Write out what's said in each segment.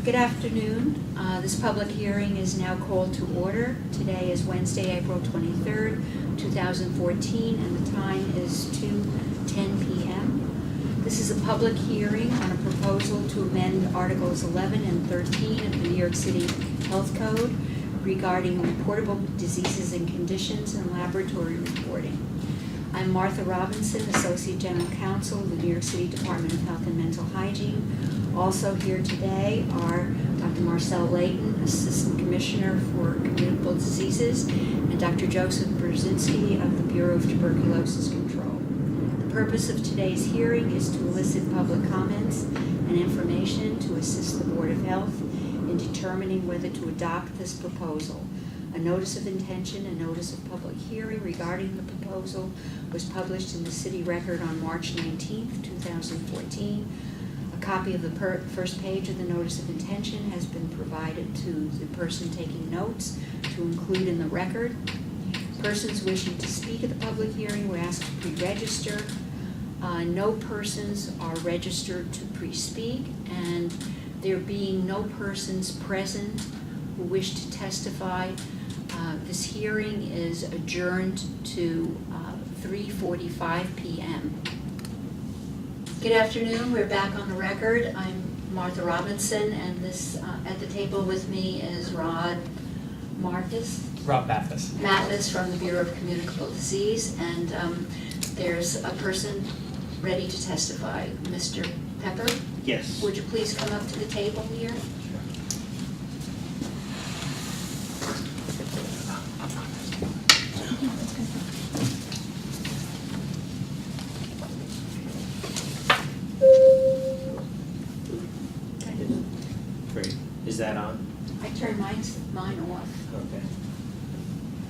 Good afternoon. This public hearing is now called to order. Today is Wednesday, April 23rd, 2014, and the time is 2:10 p.m. This is a public hearing on a proposal to amend Articles 11 and 13 of the New York City Health Code regarding reportable diseases and conditions and laboratory reporting. I'm Martha Robinson, Associate General Counsel of the New York City Department of Health and Mental Hygiene. Also here today are Dr. Marcel Layton, Assistant Commissioner for Communicable Diseases, and Dr. Joseph Brzezinski of the Bureau of Tuberculosis Control. The purpose of today's hearing is to elicit public comments and information to assist the Board of Health in determining whether to adopt this proposal. A notice of intention and notice of public hearing regarding the proposal was published in the City Record on March 19th, 2014. A copy of the first page of the notice of intention has been provided to the person taking notes to include in the record. Persons wishing to speak at the public hearing were asked to pre-register. No persons are registered to pre-speak, and there being no persons present who wish to testify, this hearing is adjourned to 3:45 p.m. Good afternoon. We're back on the record. I'm Martha Robinson, and this at the table with me is Rob Mathis from the Bureau of Communicable Disease, and there's a person ready to testify. Mr. Pepper? Yes. Would you please come up to the table here? Great. Is that on? I turned mine off. Okay.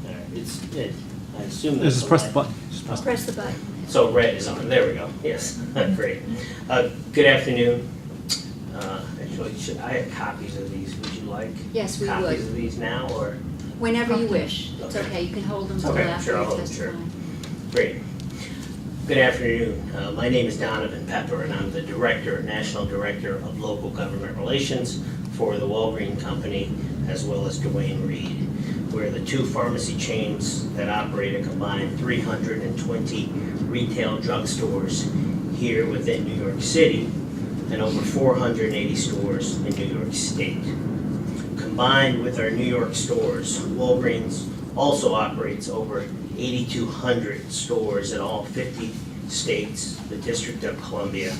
All right. I assume that's Just press the light. button. Just press Press the button. So red is on. There we go. Yes. Great. Good afternoon. Actually, I have copies of these. Would you like Yes, we copies would. of these now, or? Whenever you wish. It's Okay. okay. You can hold them till Okay, after sure, I'll you hold them, testify. sure. Great. Good afternoon. My name is Donovan Pepper, and I'm the National Director of Local Government Relations for the Walgreens Company, as well as Duane Reade. We're the two pharmacy chains that operate a combined 320 retail drugstores here within New York City and over 480 stores in New York State. Combined with our New York stores, Walgreens also operates over 8,200 stores in all 50 states, the District of Columbia,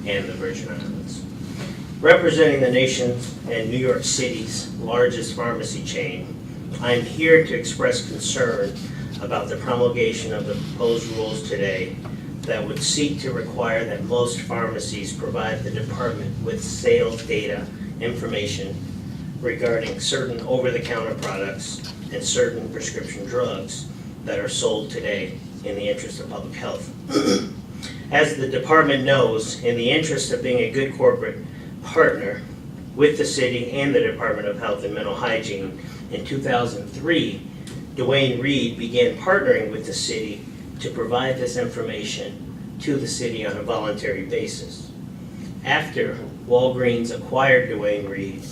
and the Virgin Islands. Representing the nation's and New York City's largest pharmacy chain, I'm here to express concern about the promulgation of the proposed rules today that would seek to require that most pharmacies provide the department with sales data information regarding certain over-the-counter products and certain prescription drugs that are sold today in the interest of public health. As the department knows, in the interest of being a good corporate partner with the city and the Department of Health and Mental Hygiene, in 2003, Duane Reade began partnering with the city to provide this information to the city on a voluntary basis. After Walgreens acquired Duane Reade,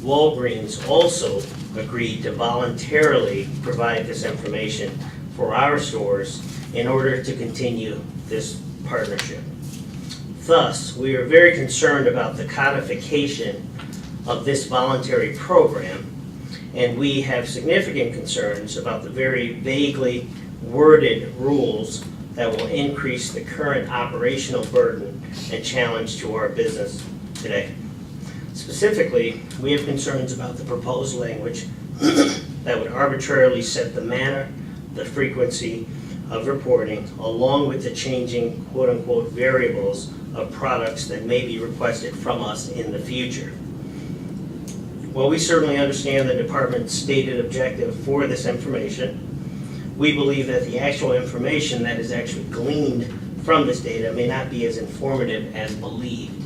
Walgreens also agreed to voluntarily provide this information for our stores in order to continue this partnership. Thus, we are very concerned about the codification of this voluntary program, and we have significant concerns about the very vaguely worded rules that will increase the current operational burden and challenge to our business today. Specifically, we have concerns about the proposed language that would arbitrarily set the manner, the frequency of reporting, along with the changing quote-unquote variables of products that may be requested from us in the future. While we certainly understand the department's stated objective for this information, we believe that the actual information that is actually gleaned from this data may not be as informative as believed,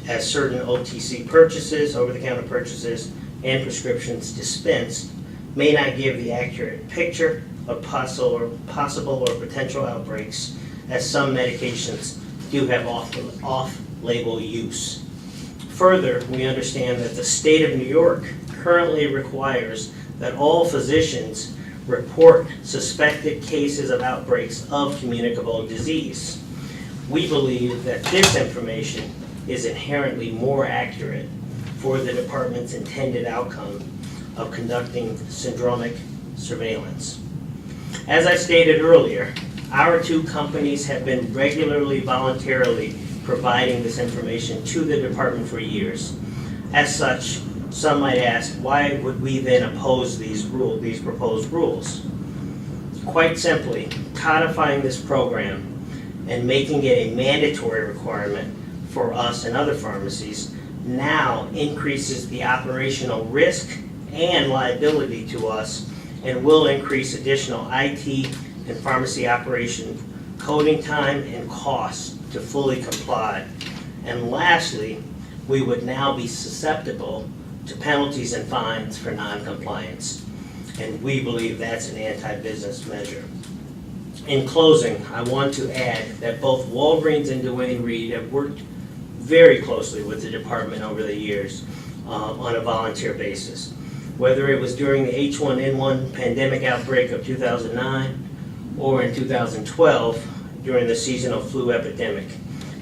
as certain OTC purchases, over-the-counter purchases, and prescriptions dispensed may not give the accurate picture of possible or potential outbreaks, as some medications do have off-label use. Further, we understand that the state of New York currently requires that all physicians report suspected cases of outbreaks of communicable disease. We believe that this information is inherently more accurate for the department's intended outcome of conducting syndromic surveillance. As I stated earlier, our two companies have been regularly, voluntarily providing this information to the department for years. As such, some might ask, why would we then oppose these proposed rules? Quite simply, codifying this program and making it a mandatory requirement for us and other pharmacies now increases the operational risk and liability to us and will increase additional IT and pharmacy operation coding time and costs to fully comply. And lastly, we would now be susceptible to penalties and fines for non-compliance. And we believe that's an anti-business measure. In closing, I want to add that both Walgreens and Duane Reade have worked very closely with the department over the years on a volunteer basis. Whether it was during the H1N1 pandemic outbreak of 2009 or in 2012 during the seasonal flu epidemic,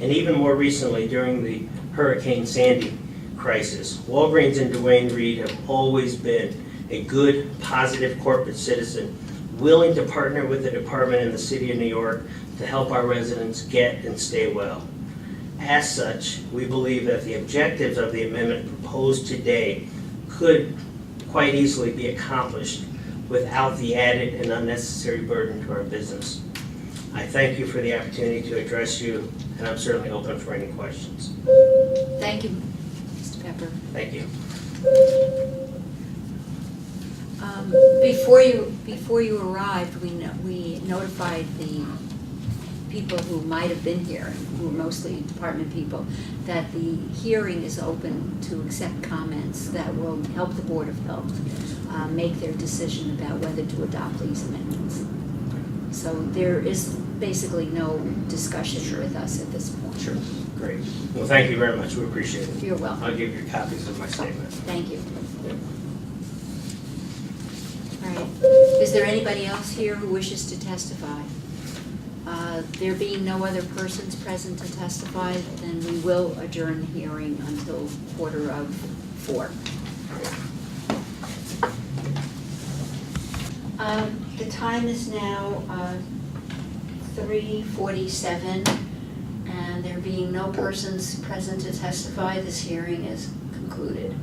and even more recently during the Hurricane Sandy crisis, Walgreens and Duane Reade have always been a good, positive corporate citizen, willing to partner with the department and the city of New York to help our residents get and stay well. As such, we believe that the objectives of the amendment proposed today could quite easily be accomplished without the added and unnecessary burden to our business. I thank you for the opportunity to address you, and I'm certainly open for any questions. Thank you, Mr. Pepper. Thank you. Before you arrived, we notified the people who might have been here, who are mostly department people, that the hearing is open to accept comments that will help the Board of Health make their decision about whether to adopt these amendments. So there is basically no discussion with us at this point. Sure. Great. Well, thank you very much. We appreciate it. You're welcome. I'll give you copies of my statement. Thank you. All right. Is there anybody else here who wishes to testify? There being no other persons present to testify, then we will adjourn the hearing until 3:45. The time is now 3:47, and there being no persons present to testify, this hearing is concluded.